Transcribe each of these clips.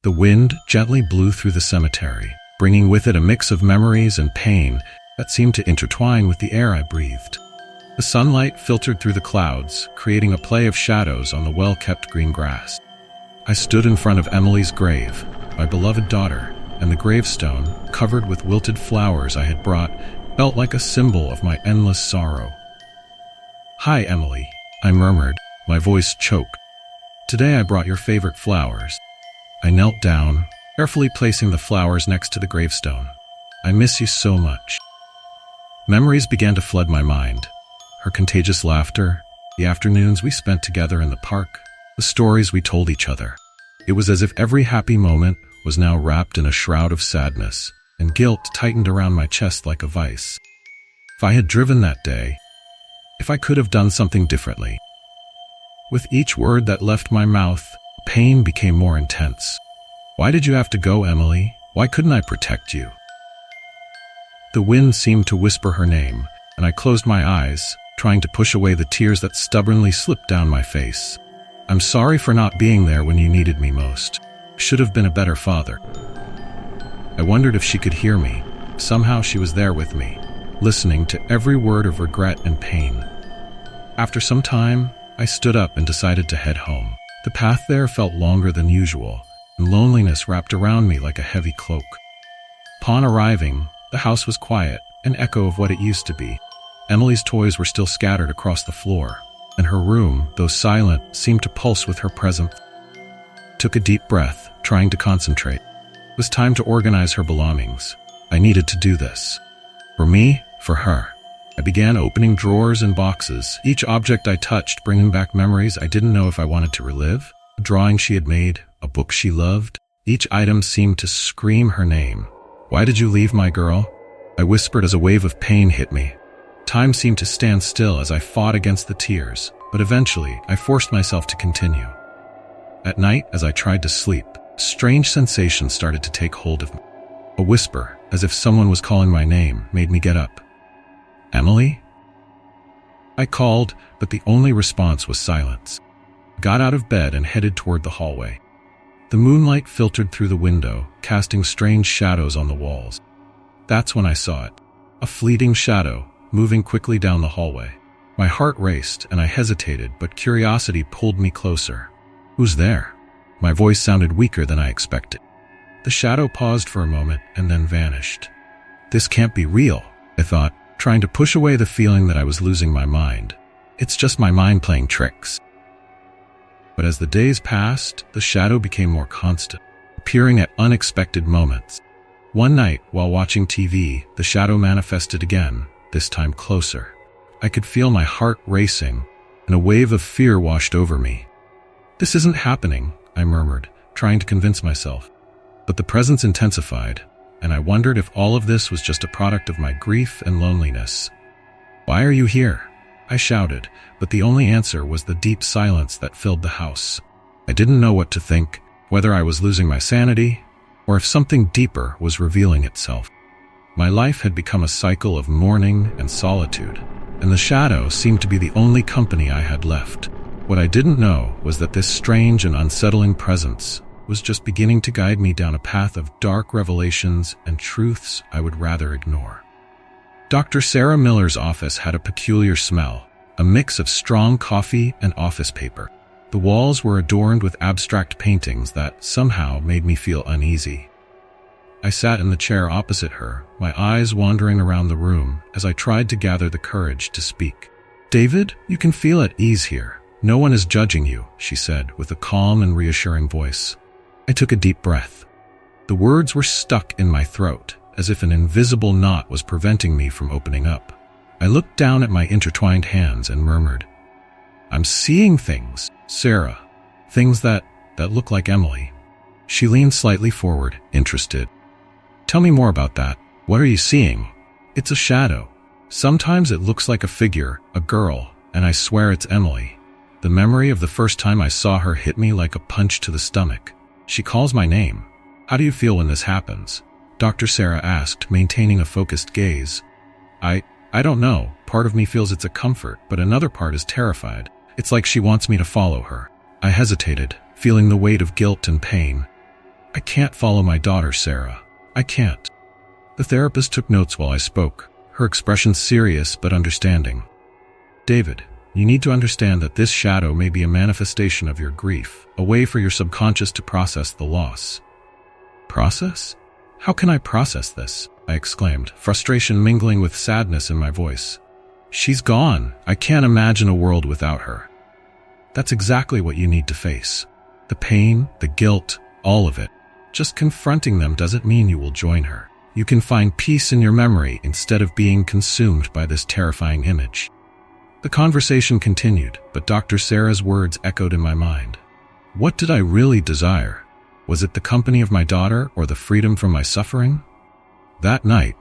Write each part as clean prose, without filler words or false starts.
The wind gently blew through the cemetery, bringing with it a mix of memories and pain that seemed to intertwine with the air I breathed. The sunlight filtered through the clouds, creating a play of shadows on the well-kept green grass. I stood in front of Emily's grave, my beloved daughter, and the gravestone, covered with wilted flowers I had brought, felt like a symbol of my endless sorrow. "Hi, Emily," I murmured, my voice choked. "Today I brought your favorite flowers." I knelt down, carefully placing the flowers next to the gravestone. "I miss you so much." Memories began to flood my mind. Her contagious laughter, the afternoons we spent together in the park, the stories we told each other. It was as if every happy moment was now wrapped in a shroud of sadness, and guilt tightened around my chest like a vice. If I had driven that day, if I could have done something differently. With each word that left my mouth, pain became more intense. "Why did you have to go, Emily? Why couldn't I protect you?" The wind seemed to whisper her name, and I closed my eyes, trying to push away the tears that stubbornly slipped down my face. "I'm sorry for not being there when you needed me most. Should have been a better father." I wondered if she could hear me. Somehow she was there with me, listening to every word of regret and pain. After some time, I stood up and decided to head home. The path there felt longer than usual, and loneliness wrapped around me like a heavy cloak. Upon arriving, the house was quiet, an echo of what it used to be. Emily's toys were still scattered across the floor, and her room, though silent, seemed to pulse with her presence. I took a deep breath, trying to concentrate. It was time to organize her belongings. I needed to do this. For me, for her. I began opening drawers and boxes, each object I touched bringing back memories I didn't know if I wanted to relive. A drawing she had made, a book she loved. Each item seemed to scream her name. "Why did you leave, my girl?" I whispered as a wave of pain hit me. Time seemed to stand still as I fought against the tears, but eventually I forced myself to continue. At night, as I tried to sleep, strange sensations started to take hold of me. A whisper, as if someone was calling my name, made me get up. "Emily?" I called, but the only response was silence. I got out of bed and headed toward the hallway. The moonlight filtered through the window, casting strange shadows on the walls. That's when I saw it. A fleeting shadow, moving quickly down the hallway. My heart raced and I hesitated, but curiosity pulled me closer. "Who's there?" My voice sounded weaker than I expected. The shadow paused for a moment and then vanished. "This can't be real," I thought, trying to push away the feeling that I was losing my mind. It's just my mind playing tricks. But as the days passed, the shadow became more constant, appearing at unexpected moments. One night, while watching TV, the shadow manifested again, this time closer. I could feel my heart racing, and a wave of fear washed over me. "This isn't happening," I murmured, trying to convince myself. But the presence intensified, and I wondered if all of this was just a product of my grief and loneliness. "Why are you here?" I shouted, but the only answer was the deep silence that filled the house. I didn't know what to think, whether I was losing my sanity, or if something deeper was revealing itself. My life had become a cycle of mourning and solitude, and the shadow seemed to be the only company I had left. What I didn't know was that this strange and unsettling presence was just beginning to guide me down a path of dark revelations and truths I would rather ignore. Dr. Sarah Miller's office had a peculiar smell, a mix of strong coffee and office paper. The walls were adorned with abstract paintings that somehow made me feel uneasy. I sat in the chair opposite her, my eyes wandering around the room as I tried to gather the courage to speak. "David, you can feel at ease here. No one is judging you," she said with a calm and reassuring voice. I took a deep breath. The words were stuck in my throat, as if an invisible knot was preventing me from opening up. I looked down at my intertwined hands and murmured, "I'm seeing things, Sarah. Things that look like Emily." She leaned slightly forward, interested. "Tell me more about that. What are you seeing?" "It's a shadow. Sometimes it looks like a figure, a girl, and I swear it's Emily." The memory of the first time I saw her hit me like a punch to the stomach. "She calls my name. How do you feel when this happens?" Dr. Sarah asked, maintaining a focused gaze. I don't know. Part of me feels it's a comfort, but another part is terrified. It's like she wants me to follow her." I hesitated, feeling the weight of guilt and pain. I can't follow my daughter, Sarah. I can't. The therapist took notes while I spoke, her expression serious but understanding. David, you need to understand that this shadow may be a manifestation of your grief, a way for your subconscious to process the loss. Process? How can I process this? I exclaimed, frustration mingling with sadness in my voice. She's gone. I can't imagine a world without her. That's exactly what you need to face. The pain, the guilt, all of it. Just confronting them doesn't mean you will join her. You can find peace in your memory instead of being consumed by this terrifying image. The conversation continued, but Dr. Sarah's words echoed in my mind. What did I really desire? Was it the company of my daughter or the freedom from my suffering? That night,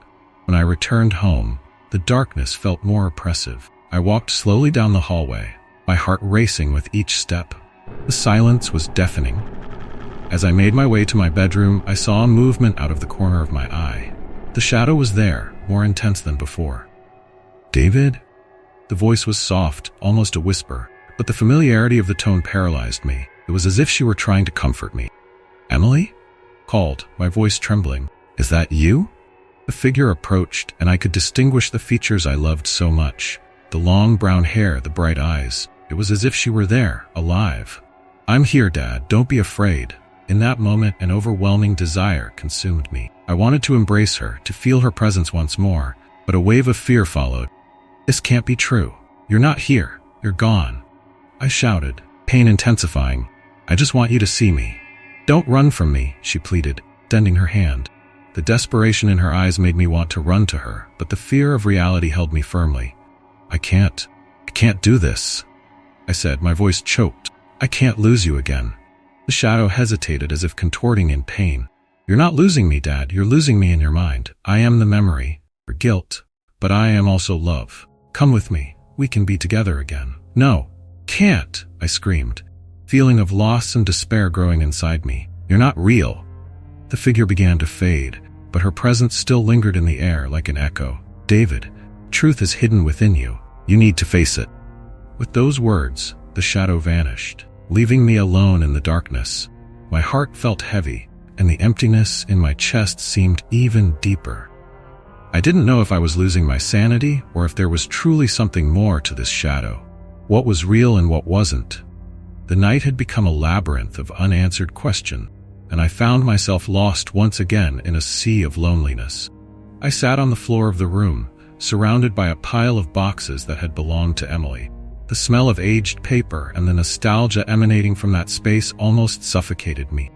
when I returned home, the darkness felt more oppressive. I walked slowly down the hallway, my heart racing with each step. The silence was deafening. As I made my way to my bedroom, I saw a movement out of the corner of my eye. The shadow was there, more intense than before. David? The voice was soft, almost a whisper, but the familiarity of the tone paralyzed me. It was as if she were trying to comfort me. Emily? Called, my voice trembling. Is that you? The figure approached, and I could distinguish the features I loved so much. The long brown hair, the bright eyes. It was as if she were there, alive. I'm here, Dad. Don't be afraid. In that moment, an overwhelming desire consumed me. I wanted to embrace her, to feel her presence once more, but a wave of fear followed. This can't be true. You're not here. You're gone. I shouted, pain intensifying. I just want you to see me. Don't run from me, she pleaded, extending her hand. The desperation in her eyes made me want to run to her, but the fear of reality held me firmly. I can't do this, I said, my voice choked. I can't lose you again. The shadow hesitated as if contorting in pain. You're not losing me, Dad. You're losing me in your mind. I am the memory, your guilt, but I am also love. Come with me. We can be together again. No, can't, I screamed, feeling of loss and despair growing inside me. You're not real. The figure began to fade, but her presence still lingered in the air like an echo. David, truth is hidden within you. You need to face it. With those words, the shadow vanished, leaving me alone in the darkness. My heart felt heavy, and the emptiness in my chest seemed even deeper. I didn't know if I was losing my sanity or if there was truly something more to this shadow. What was real and what wasn't? The night had become a labyrinth of unanswered questions, and I found myself lost once again in a sea of loneliness. I sat on the floor of the room, surrounded by a pile of boxes that had belonged to Emily. The smell of aged paper and the nostalgia emanating from that space almost suffocated me.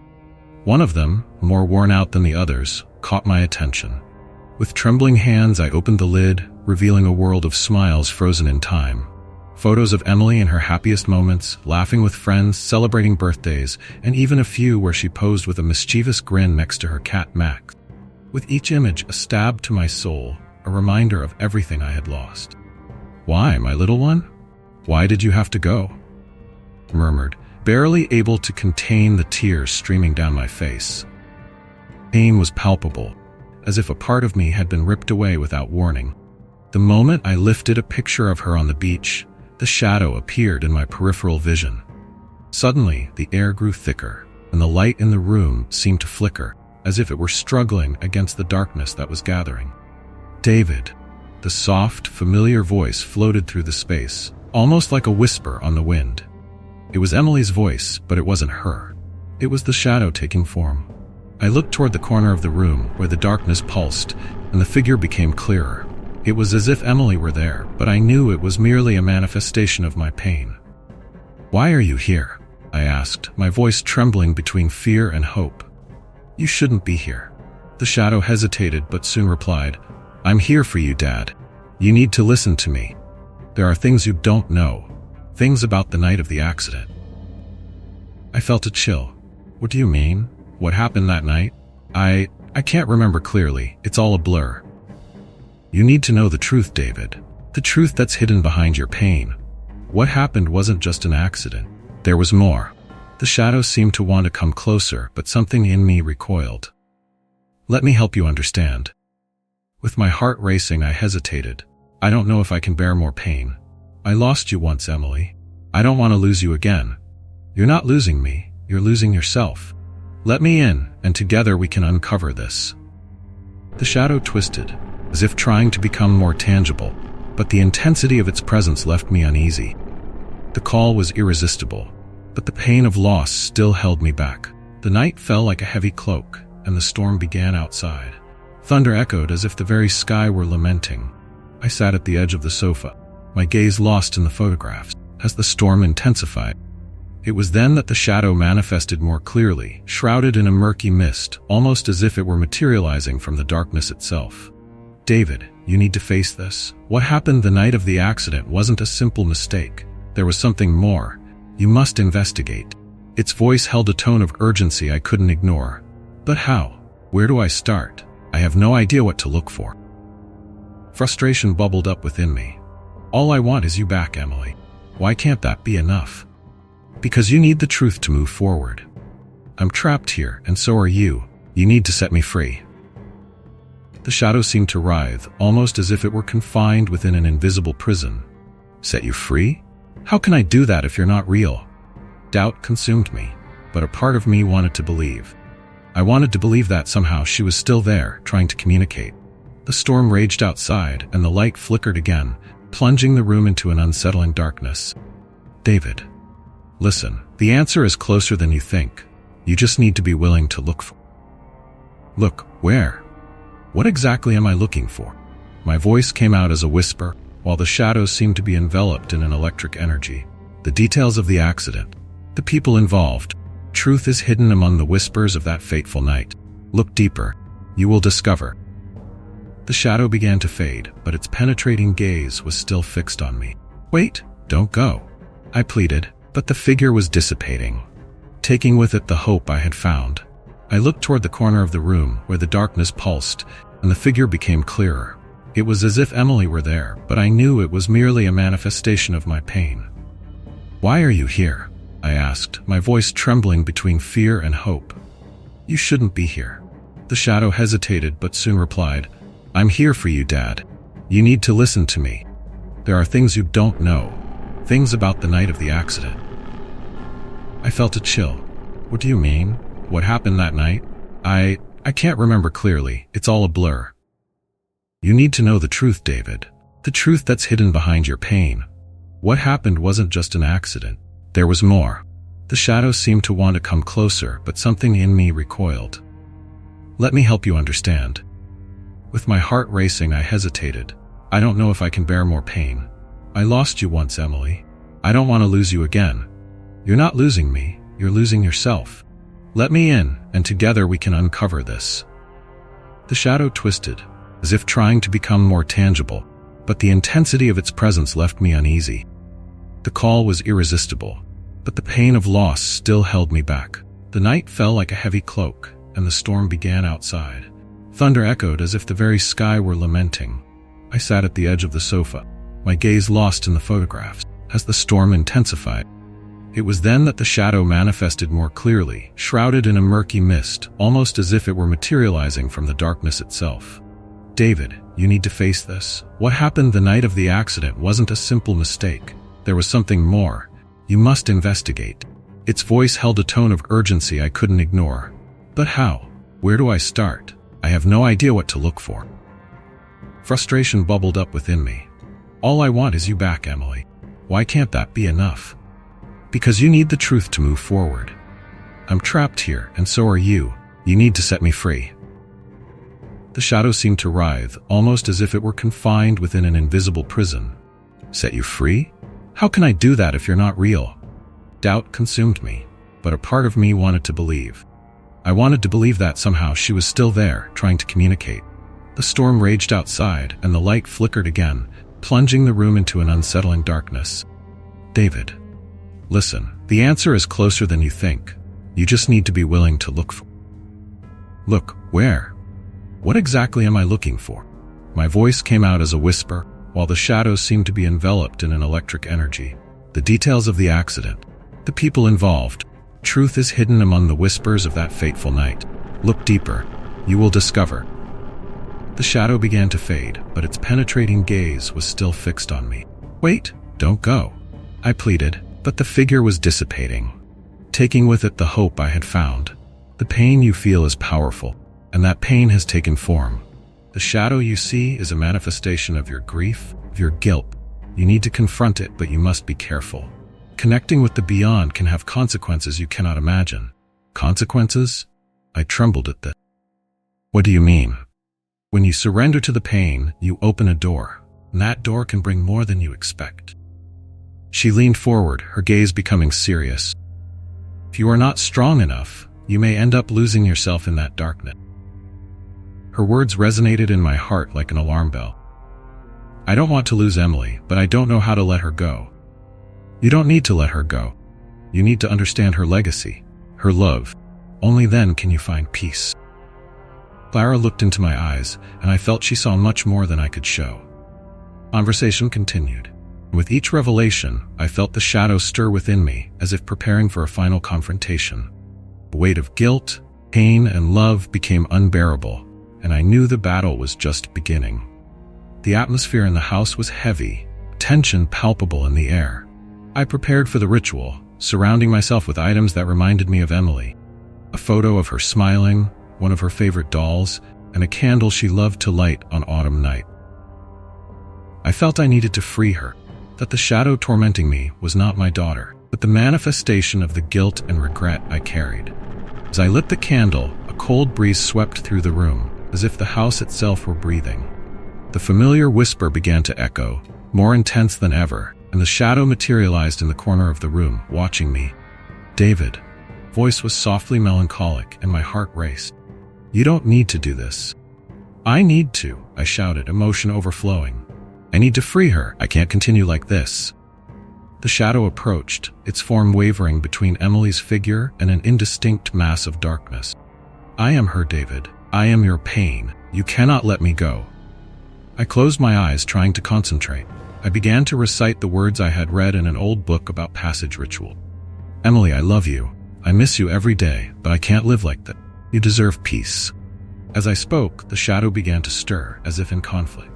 One of them, more worn out than the others, caught my attention. With trembling hands, I opened the lid, revealing a world of smiles frozen in time. Photos of Emily in her happiest moments, laughing with friends, celebrating birthdays, and even a few where she posed with a mischievous grin next to her cat Max. With each image a stab to my soul, a reminder of everything I had lost. Why, my little one? Why did you have to go? I murmured, barely able to contain the tears streaming down my face. Pain was palpable, as if a part of me had been ripped away without warning. The moment I lifted a picture of her on the beach, the shadow appeared in my peripheral vision. Suddenly, the air grew thicker, and the light in the room seemed to flicker, as if it were struggling against the darkness that was gathering. David, the soft, familiar voice floated through the space, almost like a whisper on the wind. It was Emily's voice, but it wasn't her. It was the shadow taking form. I looked toward the corner of the room where the darkness pulsed, and the figure became clearer. It was as if Emily were there, but I knew it was merely a manifestation of my pain. Why are you here? I asked, my voice trembling between fear and hope. You shouldn't be here. The shadow hesitated but soon replied, I'm here for you, Dad. You need to listen to me. There are things you don't know. Things about the night of the accident. I felt a chill. What do you mean? What happened that night? I can't remember clearly. It's all a blur. You need to know the truth, David. The truth that's hidden behind your pain. What happened wasn't just an accident. There was more. The shadow seemed to want to come closer, but something in me recoiled. Let me help you understand. With my heart racing, I hesitated. I don't know if I can bear more pain. I lost you once, Emily. I don't want to lose you again. You're not losing me. You're losing yourself. Let me in, and together we can uncover this. The shadow twisted, as if trying to become more tangible, but the intensity of its presence left me uneasy. The call was irresistible, but the pain of loss still held me back. The night fell like a heavy cloak, and the storm began outside. Thunder echoed as if the very sky were lamenting. I sat at the edge of the sofa, my gaze lost in the photographs, as the storm intensified. It was then that the shadow manifested more clearly, shrouded in a murky mist, almost as if it were materializing from the darkness itself. David, you need to face this. What happened the night of the accident wasn't a simple mistake. There was something more. You must investigate. Its voice held a tone of urgency I couldn't ignore. But how? Where do I start? I have no idea what to look for. Frustration bubbled up within me. All I want is you back, Emily. Why can't that be enough? Because you need the truth to move forward. I'm trapped here, and so are you. You need to set me free. The shadow seemed to writhe, almost as if it were confined within an invisible prison. Set you free? How can I do that if you're not real? Doubt consumed me, but a part of me wanted to believe. I wanted to believe that somehow she was still there, trying to communicate. The storm raged outside, and the light flickered again, plunging the room into an unsettling darkness. David, listen, the answer is closer than you think. You just need to be willing to look for. Look, where? What exactly am I looking for? My voice came out as a whisper, while the shadows seemed to be enveloped in an electric energy. The details of the accident, the people involved. Truth is hidden among the whispers of that fateful night. Look deeper. You will discover. The shadow began to fade, but its penetrating gaze was still fixed on me. Wait, don't go, I pleaded, but the figure was dissipating, taking with it the hope I had found. I looked toward the corner of the room where the darkness pulsed, and the figure became clearer. It was as if Emily were there, but I knew it was merely a manifestation of my pain. Why are you here? I asked, my voice trembling between fear and hope. You shouldn't be here. The shadow hesitated but soon replied, I'm here for you, Dad. You need to listen to me. There are things you don't know. Things about the night of the accident. I felt a chill. What do you mean? What happened that night? I can't remember clearly. It's all a blur. You need to know the truth, David. The truth that's hidden behind your pain. What happened wasn't just an accident. There was more. The shadow seemed to want to come closer, but something in me recoiled. Let me help you understand. With my heart racing, I hesitated. I don't know if I can bear more pain. I lost you once, Emily. I don't want to lose you again. You're not losing me, you're losing yourself. Let me in, and together we can uncover this. The shadow twisted, as if trying to become more tangible, but the intensity of its presence left me uneasy. The call was irresistible, but the pain of loss still held me back. The night fell like a heavy cloak, and the storm began outside. Thunder echoed as if the very sky were lamenting. I sat at the edge of the sofa, my gaze lost in the photographs, as the storm intensified. It was then that the shadow manifested more clearly, shrouded in a murky mist, almost as if it were materializing from the darkness itself. David, you need to face this. What happened the night of the accident wasn't a simple mistake. There was something more. You must investigate. Its voice held a tone of urgency I couldn't ignore. But how? Where do I start? I have no idea what to look for. Frustration bubbled up within me. All I want is you back, Emily. Why can't that be enough? Because you need the truth to move forward. I'm trapped here, and so are you. You need to set me free. The shadow seemed to writhe, almost as if it were confined within an invisible prison. Set you free? How can I do that if you're not real? Doubt consumed me, but a part of me wanted to believe. I wanted to believe that somehow she was still there, trying to communicate. The storm raged outside, and the light flickered again, plunging the room into an unsettling darkness. David, listen, the answer is closer than you think. You just need to be willing to look for. Look, where? What exactly am I looking for? My voice came out as a whisper, while the shadows seemed to be enveloped in an electric energy. The details of the accident, the people involved. Truth is hidden among the whispers of that fateful night. Look deeper. You will discover. The shadow began to fade, but its penetrating gaze was still fixed on me. Wait, don't go, I pleaded, but the figure was dissipating, taking with it the hope I had found. The The pain you feel is powerful, and that pain has taken form. The shadow you see is a manifestation of your grief, of your guilt. You need to confront it, but you must be careful. Connecting with the beyond can have consequences you cannot imagine. Consequences? I trembled at this. What do you mean? When you surrender to the pain, you open a door, and that door can bring more than you expect. She leaned forward, her gaze becoming serious. If you are not strong enough, you may end up losing yourself in that darkness. Her words resonated in my heart like an alarm bell. I don't want to lose Emily, but I don't know how to let her go. You don't need to let her go. You need to understand her legacy, her love. Only then can you find peace. Clara looked into my eyes, and I felt she saw much more than I could show. Conversation continued. With each revelation, I felt the shadow stir within me, as if preparing for a final confrontation. The weight of guilt, pain, and love became unbearable, and I knew the battle was just beginning. The atmosphere in the house was heavy, tension palpable in the air. I prepared for the ritual, surrounding myself with items that reminded me of Emily. A photo of her smiling, one of her favorite dolls, and a candle she loved to light on autumn night. I felt I needed to free her, that the shadow tormenting me was not my daughter, but the manifestation of the guilt and regret I carried. As I lit the candle, a cold breeze swept through the room, as if the house itself were breathing. The familiar whisper began to echo, more intense than ever, and the shadow materialized in the corner of the room, watching me. David. Voice was softly melancholic, and my heart raced. You don't need to do this. I need to, I shouted, emotion overflowing. I need to free her. I can't continue like this. The shadow approached, its form wavering between Emily's figure and an indistinct mass of darkness. I am her, David. I am your pain. You cannot let me go. I closed my eyes, trying to concentrate. I began to recite the words I had read in an old book about passage ritual. Emily, I love you. I miss you every day, but I can't live like that. You deserve peace. As I spoke, the shadow began to stir, as if in conflict.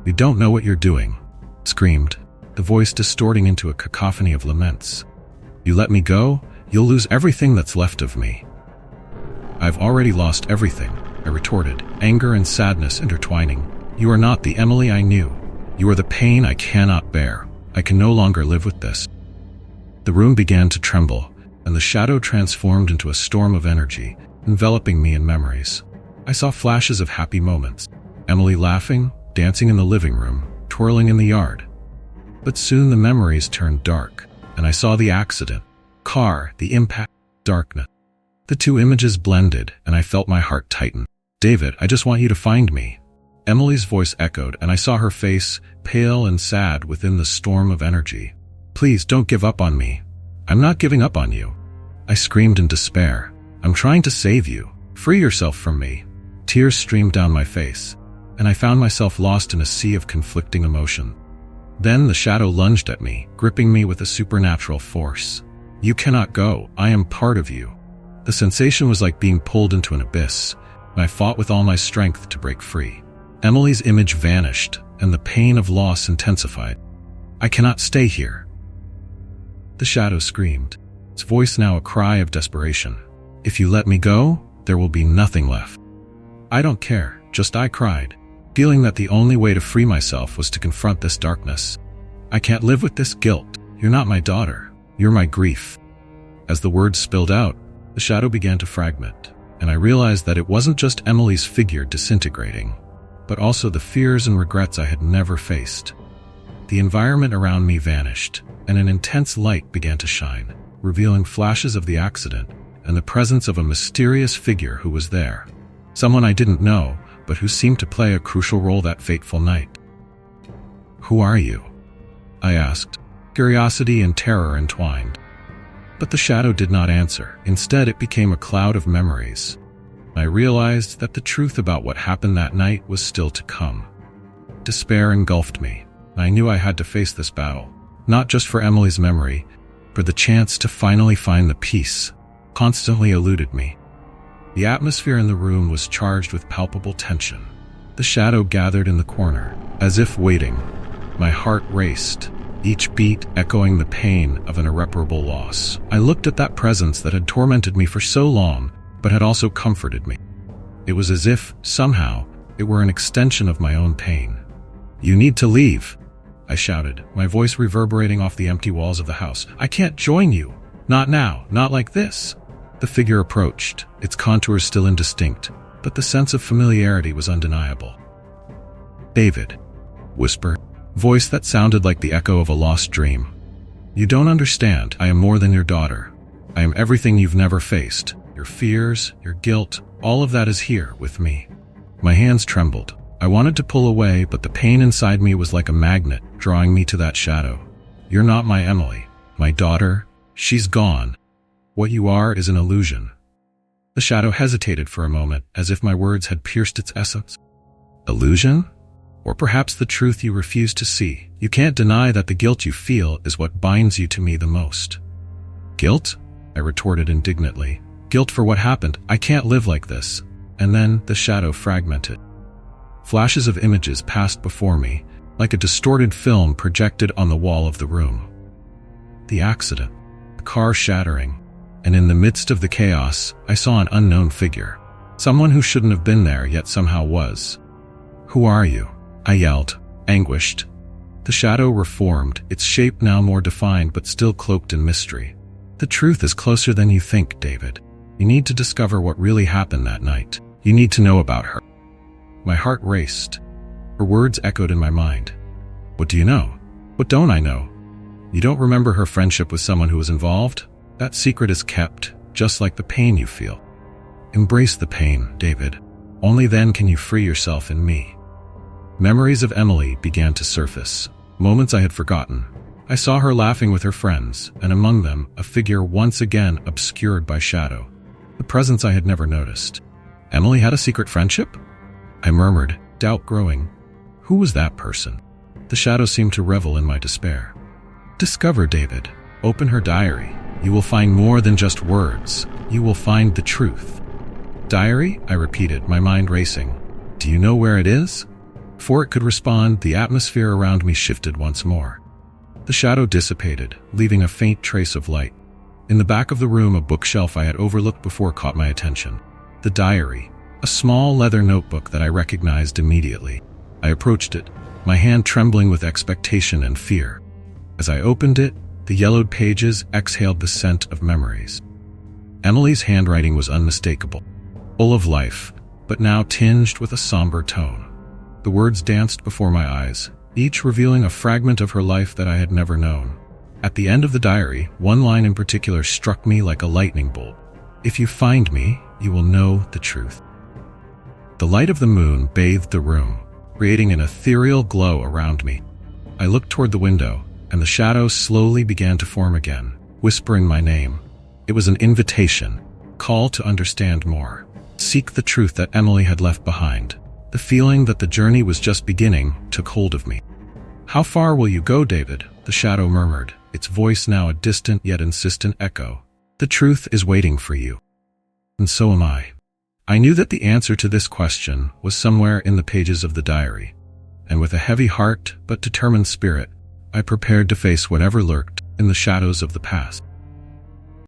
You don't know what you're doing, screamed, the voice distorting into a cacophony of laments. You let me go, you'll lose everything that's left of me. I've already lost everything, I retorted, anger and sadness intertwining. You are not the Emily I knew. You are the pain I cannot bear. I can no longer live with this. The room began to tremble, and the shadow transformed into a storm of energy, enveloping me in memories. I saw flashes of happy moments. Emily laughing, dancing in the living room, twirling in the yard. But soon the memories turned dark, and I saw the accident, car, the impact, darkness. The two images blended, and I felt my heart tighten. David, I just want you to find me. Emily's voice echoed, and I saw her face, pale and sad within the storm of energy. Please don't give up on me. I'm not giving up on you. I screamed in despair. I'm trying to save you. Free yourself from me. Tears streamed down my face, and I found myself lost in a sea of conflicting emotion. Then the shadow lunged at me, gripping me with a supernatural force. You cannot go. I am part of you. The sensation was like being pulled into an abyss, and I fought with all my strength to break free. Emily's image vanished, and the pain of loss intensified. I cannot stay here. The shadow screamed, its voice now a cry of desperation. If you let me go, there will be nothing left. I don't care, just I cried, feeling that the only way to free myself was to confront this darkness. I can't live with this guilt. You're not my daughter. You're my grief. As the words spilled out, the shadow began to fragment, and I realized that it wasn't just Emily's figure disintegrating, but also the fears and regrets I had never faced. The environment around me vanished, and an intense light began to shine, revealing flashes of the accident and the presence of a mysterious figure who was there. Someone I didn't know, but who seemed to play a crucial role that fateful night. Who are you? I asked, curiosity and terror entwined. But the shadow did not answer. Instead, it became a cloud of memories. I realized that the truth about what happened that night was still to come. Despair engulfed me. I knew I had to face this battle, not just for Emily's memory, but the chance to finally find the peace constantly eluded me. The atmosphere in the room was charged with palpable tension. The shadow gathered in the corner, as if waiting. My heart raced, each beat echoing the pain of an irreparable loss. I looked at that presence that had tormented me for so long, but had also comforted me. It was as if, somehow, it were an extension of my own pain. "You need to leave," I shouted, my voice reverberating off the empty walls of the house. "I can't join you. Not now, not like this." The figure approached, its contours still indistinct, but the sense of familiarity was undeniable. "David," whisper, voice that sounded like the echo of a lost dream. "You don't understand. I am more than your daughter. I am everything you've never faced. Your fears, your guilt, all of that is here with me." My hands trembled. I wanted to pull away, but the pain inside me was like a magnet, drawing me to that shadow. "You're not my Emily, my daughter. She's gone. What you are is an illusion." The shadow hesitated for a moment, as if my words had pierced its essence. "Illusion? Or perhaps the truth you refuse to see. You can't deny that the guilt you feel is what binds you to me the most." "Guilt?" I retorted indignantly. "Guilt for what happened? I can't live like this." And then the shadow fragmented. Flashes of images passed before me, like a distorted film projected on the wall of the room. The accident, the car shattering, and in the midst of the chaos, I saw an unknown figure. Someone who shouldn't have been there, yet somehow was. "Who are you?" I yelled, anguished. The shadow reformed, its shape now more defined but still cloaked in mystery. "The truth is closer than you think, David. You need to discover what really happened that night. You need to know about her." My heart raced. Her words echoed in my mind. "What do you know? What don't I know? You don't remember her friendship with someone who was involved? That secret is kept, just like the pain you feel. Embrace the pain, David. Only then can you free yourself in me." Memories of Emily began to surface, moments I had forgotten. I saw her laughing with her friends, and among them, a figure once again obscured by shadow. The presence I had never noticed. Emily had a secret friendship? I murmured, doubt growing. Who was that person? The shadow seemed to revel in my despair. "Discover, David. Open her diary. You will find more than just words. You will find the truth." "Diary?" I repeated, my mind racing. "Do you know where it is?" Before it could respond, the atmosphere around me shifted once more. The shadow dissipated, leaving a faint trace of light. In the back of the room, a bookshelf I had overlooked before caught my attention. The diary, a small leather notebook that I recognized immediately. I approached it, my hand trembling with expectation and fear. As I opened it, the yellowed pages exhaled the scent of memories. Emily's handwriting was unmistakable, full of life, but now tinged with a somber tone. The words danced before my eyes, each revealing a fragment of her life that I had never known. At the end of the diary, one line in particular struck me like a lightning bolt. "If you find me, you will know the truth." The light of the moon bathed the room, creating an ethereal glow around me. I looked toward the window, and the shadows slowly began to form again, whispering my name. It was an invitation, call to understand more, seek the truth that Emily had left behind. The feeling that the journey was just beginning took hold of me. "How far will you go, David?" the shadow murmured, its voice now a distant yet insistent echo. "The truth is waiting for you. And so am I." I knew that the answer to this question was somewhere in the pages of the diary, and with a heavy heart but determined spirit, I prepared to face whatever lurked in the shadows of the past.